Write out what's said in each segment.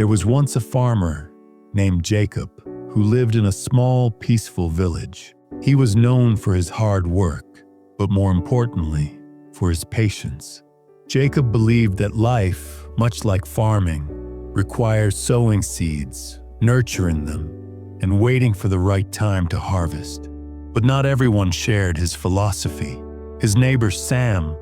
There was once a farmer named Jacob who lived in a small, peaceful village. He was known for his hard work, but more importantly, for his patience. Jacob believed that life, much like farming, requires sowing seeds, nurturing them, and waiting for the right time to harvest. But not everyone shared his philosophy. His neighbor Sam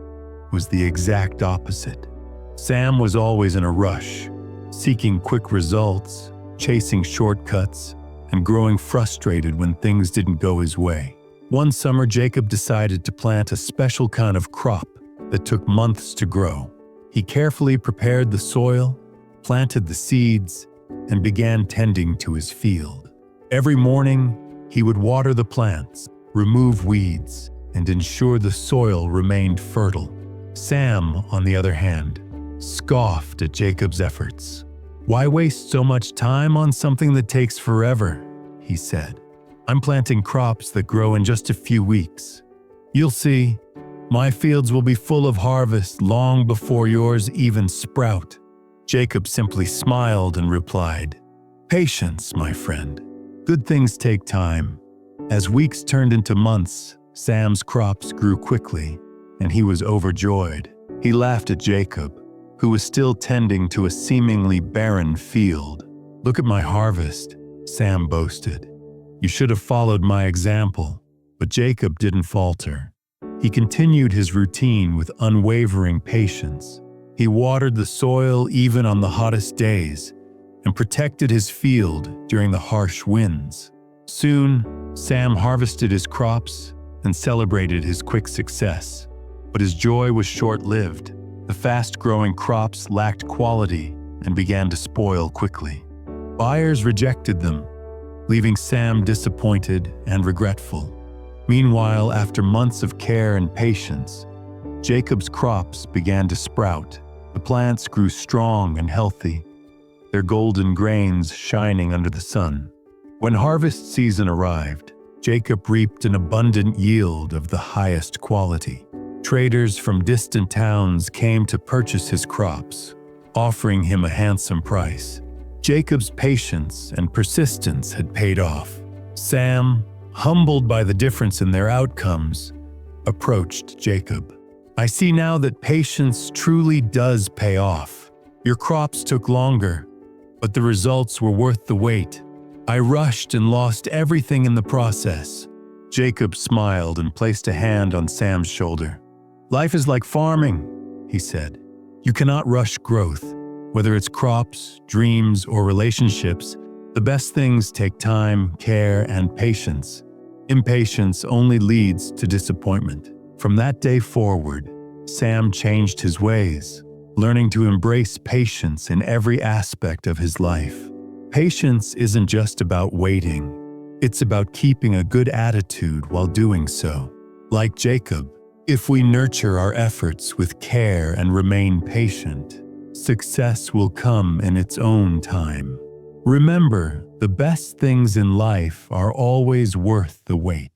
was the exact opposite. Sam was always in a rush, seeking quick results, chasing shortcuts, and growing frustrated when things didn't go his way. One summer, Jacob decided to plant a special kind of crop that took months to grow. He carefully prepared the soil, planted the seeds, and began tending to his field. Every morning, he would water the plants, remove weeds, and ensure the soil remained fertile. Sam, on the other hand, scoffed at Jacob's efforts. "Why waste so much time on something that takes forever?" he said. "I'm planting crops that grow in just a few weeks. You'll see, my fields will be full of harvest long before yours even sprout." Jacob simply smiled and replied, "Patience, my friend. Good things take time." As weeks turned into months, Sam's crops grew quickly, and he was overjoyed. He laughed at Jacob, who was still tending to a seemingly barren field. "Look at my harvest," Sam boasted. "You should have followed my example." But Jacob didn't falter. He continued his routine with unwavering patience. He watered the soil even on the hottest days and protected his field during the harsh winds. Soon, Sam harvested his crops and celebrated his quick success. But his joy was short-lived. The fast-growing crops lacked quality and began to spoil quickly. Buyers rejected them, leaving Sam disappointed and regretful. Meanwhile, after months of care and patience, Jacob's crops began to sprout. The plants grew strong and healthy, their golden grains shining under the sun. When harvest season arrived, Jacob reaped an abundant yield of the highest quality. Traders from distant towns came to purchase his crops, offering him a handsome price. Jacob's patience and persistence had paid off. Sam, humbled by the difference in their outcomes, approached Jacob. "I see now that patience truly does pay off. Your crops took longer, but the results were worth the wait. I rushed and lost everything in the process." Jacob smiled and placed a hand on Sam's shoulder. "Life is like farming," he said. "You cannot rush growth. Whether it's crops, dreams, or relationships, the best things take time, care, and patience. Impatience only leads to disappointment." From that day forward, Sam changed his ways, learning to embrace patience in every aspect of his life. Patience isn't just about waiting. It's about keeping a good attitude while doing so. Like Jacob, if we nurture our efforts with care and remain patient, success will come in its own time. Remember, the best things in life are always worth the wait.